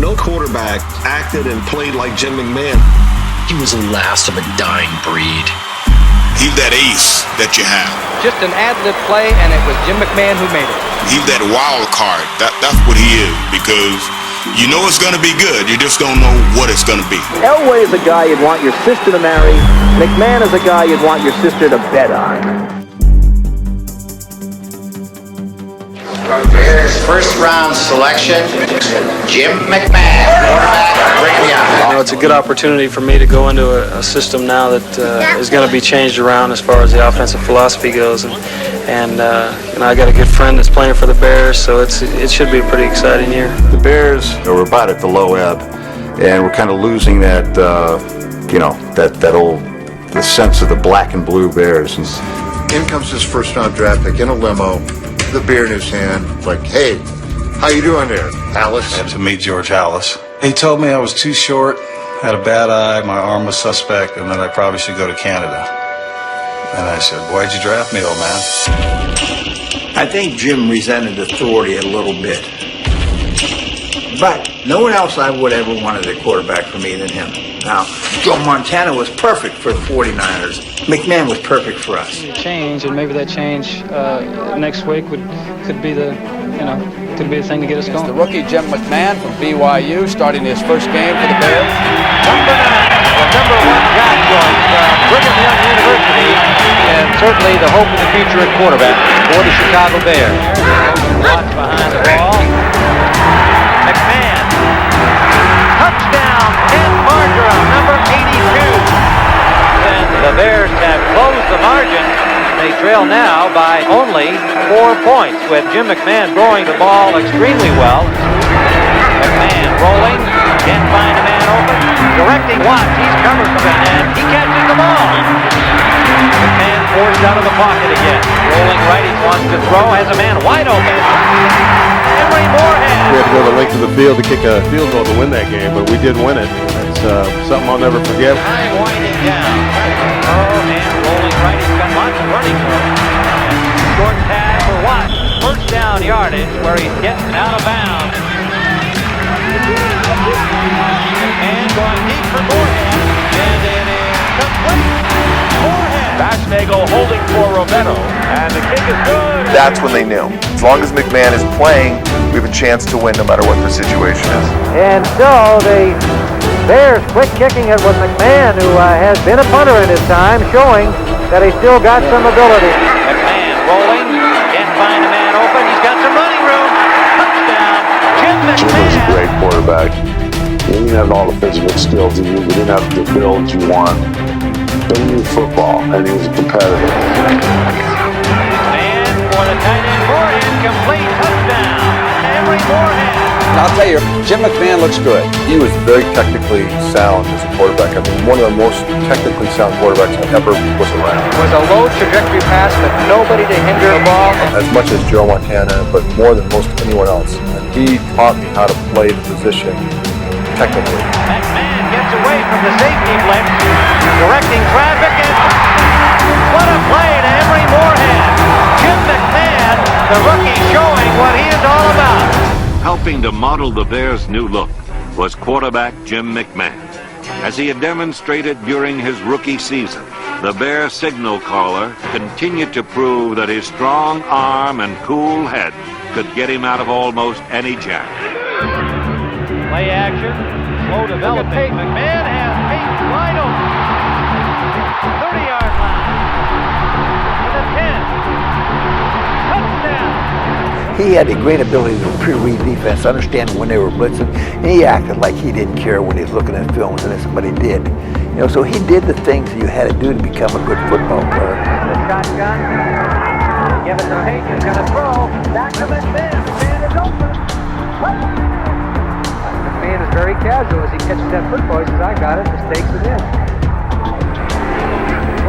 No quarterback acted and played like Jim McMahon. He was the last of a dying breed. He's that ace that you have. Just an ad-lib play, and it was Jim McMahon who made it. He's that wild card. That's what he is, because you know it's going to be good. You just don't know what it's going to be. Elway is a guy you'd want your sister to marry. McMahon is a guy you'd want your sister to bet on. First round selection, Jim McMahon, quarterback, Radiant. It's a good opportunity for me to go into a system now that is going to be changed around as far as the offensive philosophy goes, and I got a good friend that's playing for the Bears, so it should be a pretty exciting year. The Bears are about at the low ebb, and we're kind of losing that that old the sense of the black and blue Bears. In comes his first round draft pick in a limo, the beer in his hand, like, hey, how you doing there, Alice? I had to meet George Alice. He told me I was too short, had a bad eye, my arm was suspect, and that I probably should go to Canada. And I said, why'd you draft me, old man? I think Jim resented authority a little bit. But no one else I would ever wanted a quarterback for me than him. Now, Joe Montana was perfect for the 49ers. McMahon was perfect for us. Change, and maybe that change next week could be the thing to get us going. The rookie Jim McMahon from BYU starting his first game for the Bears. Number 9, the number 1 draft choice from Brigham Young University, and certainly the hope of the future at quarterback for the Chicago Bears. Watch behind the ball. McMahon. Touchdown, Ken Marjoram, number 82. And the Bears have closed the margin. They trail now by only 4 points, with Jim McMahon throwing the ball extremely well. McMahon rolling, can't find a man open. Directing Watts, he's covered and he catches the ball. McMahon forced out of the pocket again. Rolling right, he wants to throw, has a man wide open. Henry Moorhead. We had to go the length of the field to kick a field goal to win that game, but we did win it. It's something I'll never forget. Time winding down. Oh, and rolling right, he's got lots of running room. Short pass for Watts. First down yardage where he's getting out of bounds. And going deep for Moorhead. And it is complete. Moorhead. Basnagel holding for Rovetto. And the kick is good. That's when they knew. As long as McMahon is playing, we have a chance to win no matter what the situation is. And so the Bears quick kicking it with McMahon, who has been a punter in his time, showing that he's still got some ability. McMahon rolling, can't find a man open, he's got some running room. Touchdown, Jim McMahon. Jim was a great quarterback. He didn't have all the physical skills he knew. He didn't have the build you want. But he knew football, and he was a competitor. McMahon for the tight end, Moorhead, complete touchdown. Henry Moorhead. I'll tell you, Jim McMahon looks good. He was very technically sound as a quarterback. I mean, one of the most technically sound quarterbacks I ever was around. It was a low trajectory pass with nobody to hinder the ball. As much as Joe Montana, but more than most anyone else. And he taught me how to play the position technically. McMahon gets away from the safety blitz, directing traffic, and what a play to Henry Moorhead. Jim McMahon, the rookie, showing what he is all about. Helping to model the Bears' new look was quarterback Jim McMahon. As he had demonstrated during his rookie season, the Bears signal caller continued to prove that his strong arm and cool head could get him out of almost any jam. Play action, slow development. McMahon has Peyton wide open. 30-yard line. To the 10. Touchdown. He had a great ability to pre-read defense, understand when they were blitzing, and he acted like he didn't care when he was looking at films, and somebody did. You know, so he did the things you had to do to become a good football player. The shotgun. Give it to Peyton. He's going to throw. Back to McMahon. McMahon is open. McMahon is very casual as he catches that football. He says, I got it. Just takes it in.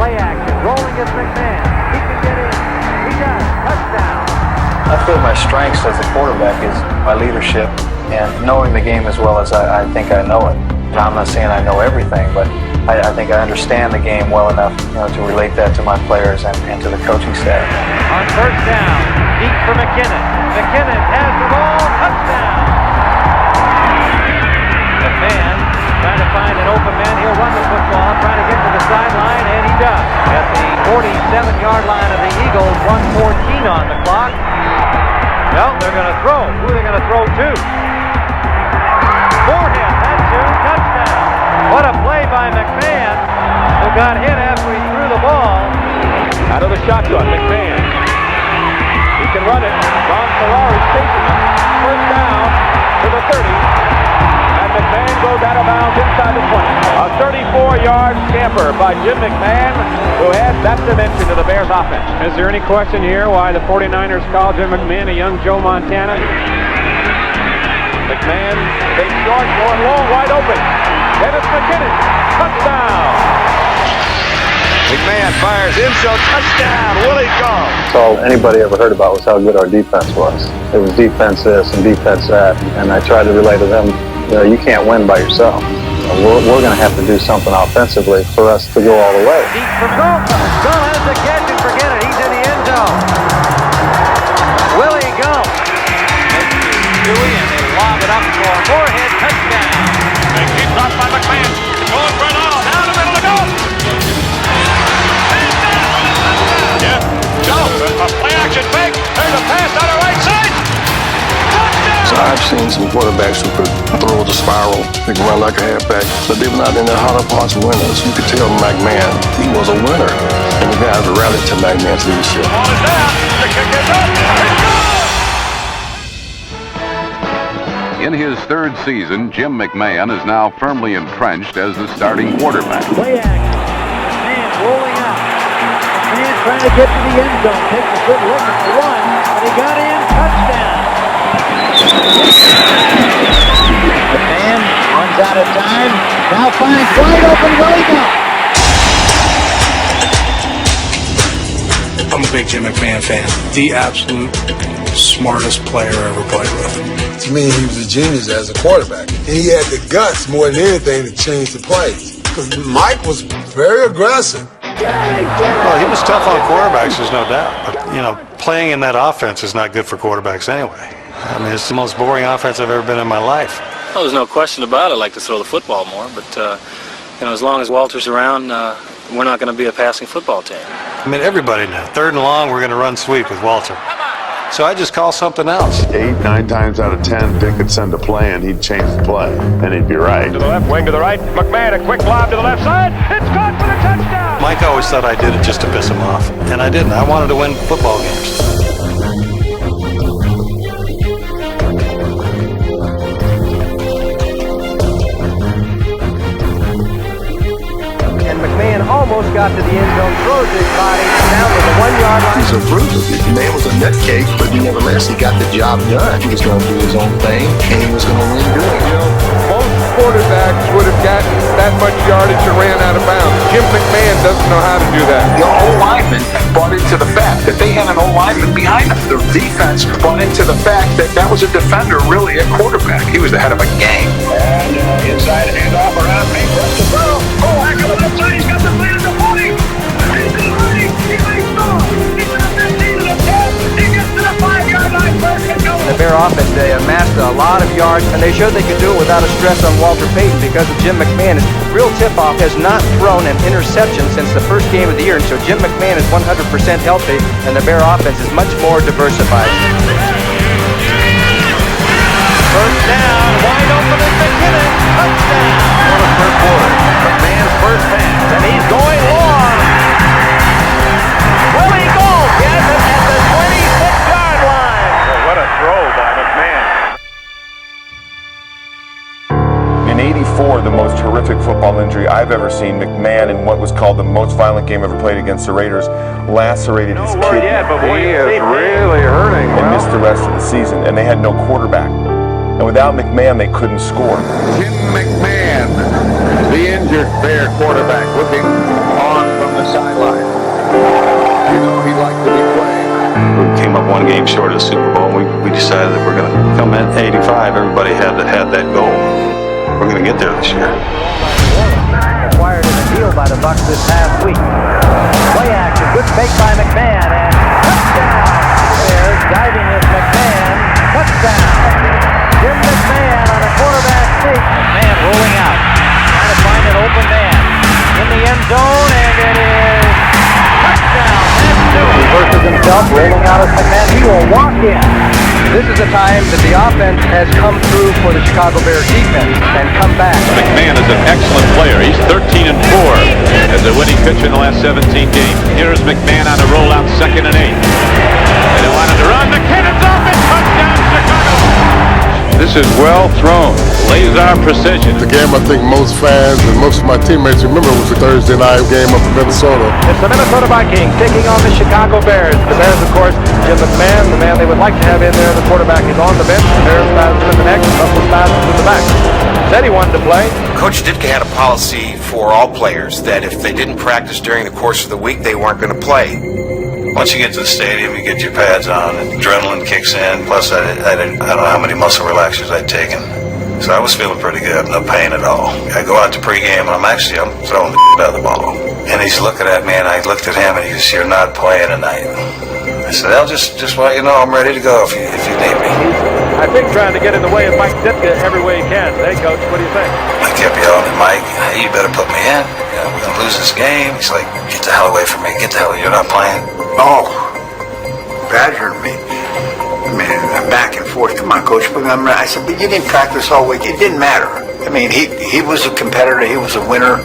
Play action. Rolling is McMahon. He can get in. He does. Touchdown. I feel my strengths as a quarterback is my leadership and knowing the game as well as I think I know it. I'm not saying I know everything, but I think I understand the game well enough, to relate that to my players and to the coaching staff. On first down, deep for McKinnon. McKinnon has the ball. Touchdown. 7-yard line of the Eagles, 1:14 on the clock. Well, they're going to throw. Who are they going to throw to? Moorhead, that's two, touchdown. What a play by McMahon, who got hit after he threw the ball. Out of the shotgun, McMahon. He can run it. Ron Ferrari's chasing him. First down to the 30. And McMahon goes out of bounds inside the 20. A 34-yard scamper by Jim McMahon, who adds that dimension to the Bears offense. Is there any question here why the 49ers call Jim McMahon a young Joe Montana? McMahon takes short, going long, wide open. Dennis McKinnon, touchdown. McMahon fires in, so touchdown, Willie Gall. That's all anybody ever heard about was how good our defense was. It was defense this and defense that, and I tried to relay to them, you can't win by yourself. We're going to have to do something offensively for us to go all the way. Deep for Gull. Gull has the catch and forget it. He's in the end zone. Willie Gull makes Dewey, and they lob it up for Moorhead, touchdown. They keep dropped by McMahon. Going for it all. Down the middle to go. A play action fake. There's a pass down the right side. So I've seen some quarterbacks who could throw the spiral. They can run like a halfback, but they were not in the harder parts winners. You could tell McMahon, he was a winner. And the guys rallied to McMahon's leadership. Ball is down. The kick is up. In his third season, Jim McMahon is now firmly entrenched as the starting quarterback. Play action. Man rolling out. Man trying to get to the end zone. Takes a good look at the one, and he got in. Touchdown. McMahon runs out of time. Now finds wide open Willie Gall. I'm a big Jim McMahon fan. The absolute smartest player I ever played with. To me, he was a genius as a quarterback. And he had the guts more than anything to change the plays. Because Mike was very aggressive. Well, he was tough on quarterbacks, there's no doubt. But, playing in that offense is not good for quarterbacks anyway. I mean, it's the most boring offense I've ever been in my life. Well, there's no question about it. I like to throw the football more, but, as long as Walter's around, we're not going to be a passing football team. I mean, everybody now. 3rd and long, we're going to run sweep with Walter. So I just call something else. 8, 9 times out of 10, Dick could send a play and he'd change the play, and he'd be right. To the left, wing to the right. McMahon, a quick lob to the left side. It's caught for the touchdown. Mike always thought I did it just to piss him off, and I didn't. I wanted to win football games. And McMahon almost got to the end zone, throws his body down to the 1-yard line. He's a bruiser. The man was a nut cake, but nevertheless, he got the job done. He was going to do his own thing, and he was going to win doing it. Most quarterbacks would have gotten that much yardage and ran out of bounds. Jim McMahon doesn't know how to do that. The O-lineman bought into the fact that they had an O-lineman behind them. The defense bought into the fact that that was a defender, really a quarterback. He was the head of a gang. And inside handoff around me. What's the throw? Oh, back on the left side. He's got the lead at the 40. He's to the right. He makes off. He's to the 15 to the 10. He gets to the 5-yard line. First and goal. The Bear offense, they amassed a lot of yards, and they showed they could do it without a stress on Walter Payton because of Jim McMahon. His real tip-off has not thrown an interception since the first game of the year, and so Jim McMahon is 100% healthy, and the Bear offense is much more diversified. First down, wide open is McKinnon. Touchdown. For the first quarter. McMahon's first pass, and he's going long. Willie Gall gets it at the 26-yard line. Well, what a throw by McMahon. In '84, the most horrific football injury I've ever seen, McMahon, in what was called the most violent game ever played against the Raiders, lacerated his kidney. He is really hurting. And missed the rest of the season, and they had no quarterback. And without McMahon, they couldn't score. Jim McMahon, the injured Bear quarterback, looking on from the sideline. He liked to be playing. We came up one game short of the Super Bowl. We decided that we're going to come in 85. Everybody had that goal. We're going to get there this year. Acquired in a deal by the Bucs this past week. Play action, good fake by McMahon, and touchdown. There's diving is McMahon. Touchdown. Jim McMahon on a quarterback sneak. McMahon rolling out, trying to find an open man in the end zone, and it is touchdown. himself, rolling out as McMahon. He will walk in. This is a time that the offense has come through for the Chicago Bears defense and come back. McMahon is an excellent player. He's 13-4 as a winning pitcher in the last 17 games. Here's McMahon on a rollout, 2nd and 8. They don't want him to run. McKinnon's open. Touchdown, Chicago. This is well thrown. Laser precision. The game I think most fans and most of my teammates remember was the Thursday night game up in Minnesota. It's the Minnesota Vikings taking on the Chicago Bears. The Bears, of course, Jim McMahon, the man they would like to have in there. The quarterback is on the bench. The Bears passes in the neck. Russell passes in the back. Said he wanted to play. Coach Ditka had a policy for all players that if they didn't practice during the course of the week, they weren't going to play. Once you get to the stadium, you get your pads on, and adrenaline kicks in. Plus, I don't know how many muscle relaxers I'd taken. So I was feeling pretty good, no pain at all. I go out to pregame, and I'm throwing the out of the ball. And he's looking at me, and I looked at him, and he said, "You're not playing tonight." I said, "I'll just want you to know I'm ready to go if you need me." I think trying to get in the way of Mike Ditka every way he can. Hey, Coach, what do you think? I kept yelling at Mike, "Hey, you better put me in. We're going to lose this game." He's like, "Get the hell away from me. Get the hell, you're not playing." Oh, badgering me. I mean, I'm back and forth. Come on, Coach. I said, but you didn't practice all week. It didn't matter. I mean, he was a competitor. He was a winner.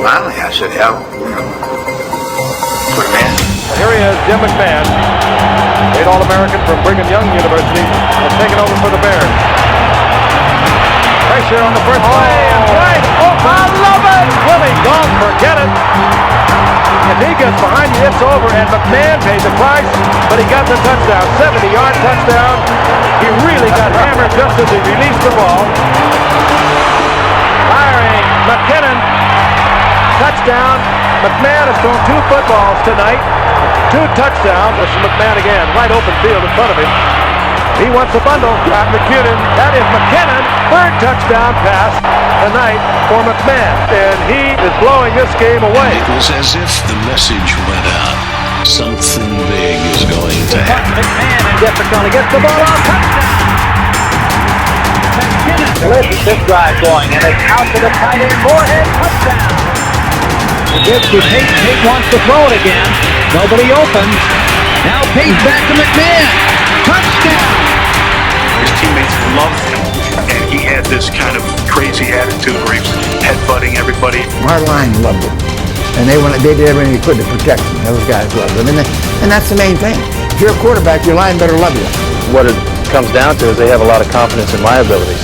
Finally, I said, hell, put him in. And here he is, Jim McMahon, late All-American from Brigham Young University, has taken over for the Bears. Pressure on the first play, and right. Oh, I love it! Willie, don't forget it. If he gets behind you, it's over, and McMahon paid the price, but he got the touchdown, 70-yard touchdown. He really got hammered just as he released the ball. Firing, McKinnon, touchdown. McMahon has thrown 2 footballs tonight, 2 touchdowns. This is McMahon again, right open field in front of him. He wants a bundle at McKinnon. That is McKinnon, 3rd touchdown pass tonight for McMahon, and he is blowing this game away. It was as if the message went out. Something big is going to happen. McMahon and Jefferson going to get the ball on touchdown. McKinnon lifts this drive going, and it's out to the tight end. Moorhead touchdown. He gives to Pate. Pate wants to throw it again. Nobody open. Now Pate back to McMahon. Touchdown. His teammates loved him, and he had this kind of crazy attitude where he was headbutting everybody. Our line loved him, and they did everything they could to protect him. Those guys loved him, and that's the main thing. If you're a quarterback, your line better love you. What it comes down to is they have a lot of confidence in my abilities,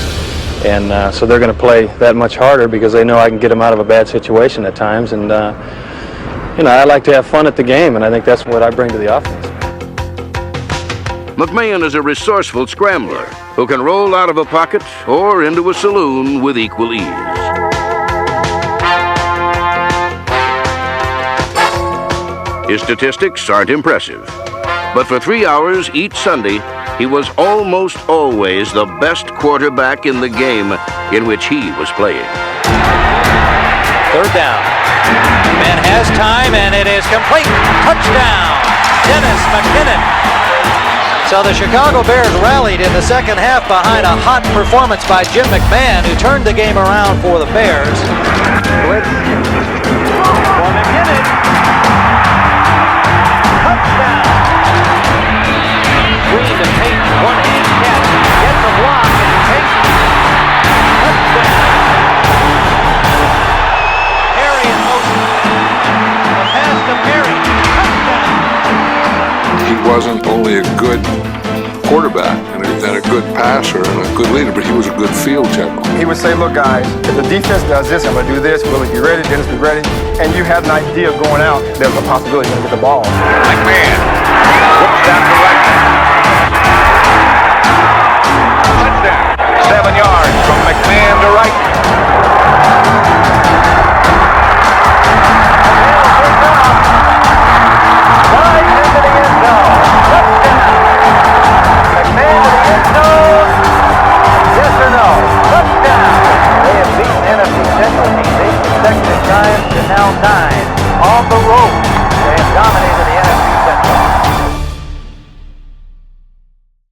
and so they're going to play that much harder because they know I can get them out of a bad situation at times. And I like to have fun at the game, and I think that's what I bring to the offense. McMahon is a resourceful scrambler who can roll out of a pocket or into a saloon with equal ease. His statistics aren't impressive, but for 3 hours each Sunday, he was almost always the best quarterback in the game in which he was playing. 3rd down. McMahon has time, and it is complete. Touchdown, Dennis McKinnon. So the Chicago Bears rallied in the second half behind a hot performance by Jim McMahon, who turned the game around for the Bears. Blitz for McKinnon. Touchdown. Green to Pate, one-hand catch. Gets a block, and Pate. Touchdown. Perry in motion. A pass to Perry. Touchdown. He wasn't only a good quarterback and a good passer and a good leader, but he was a good field general. He would say, look guys, if the defense does this, I'm going to do this. Willie, be ready. Dennis, be ready. And you have an idea of going out, there's a possibility you're going to get the ball. McMahon looks down the right.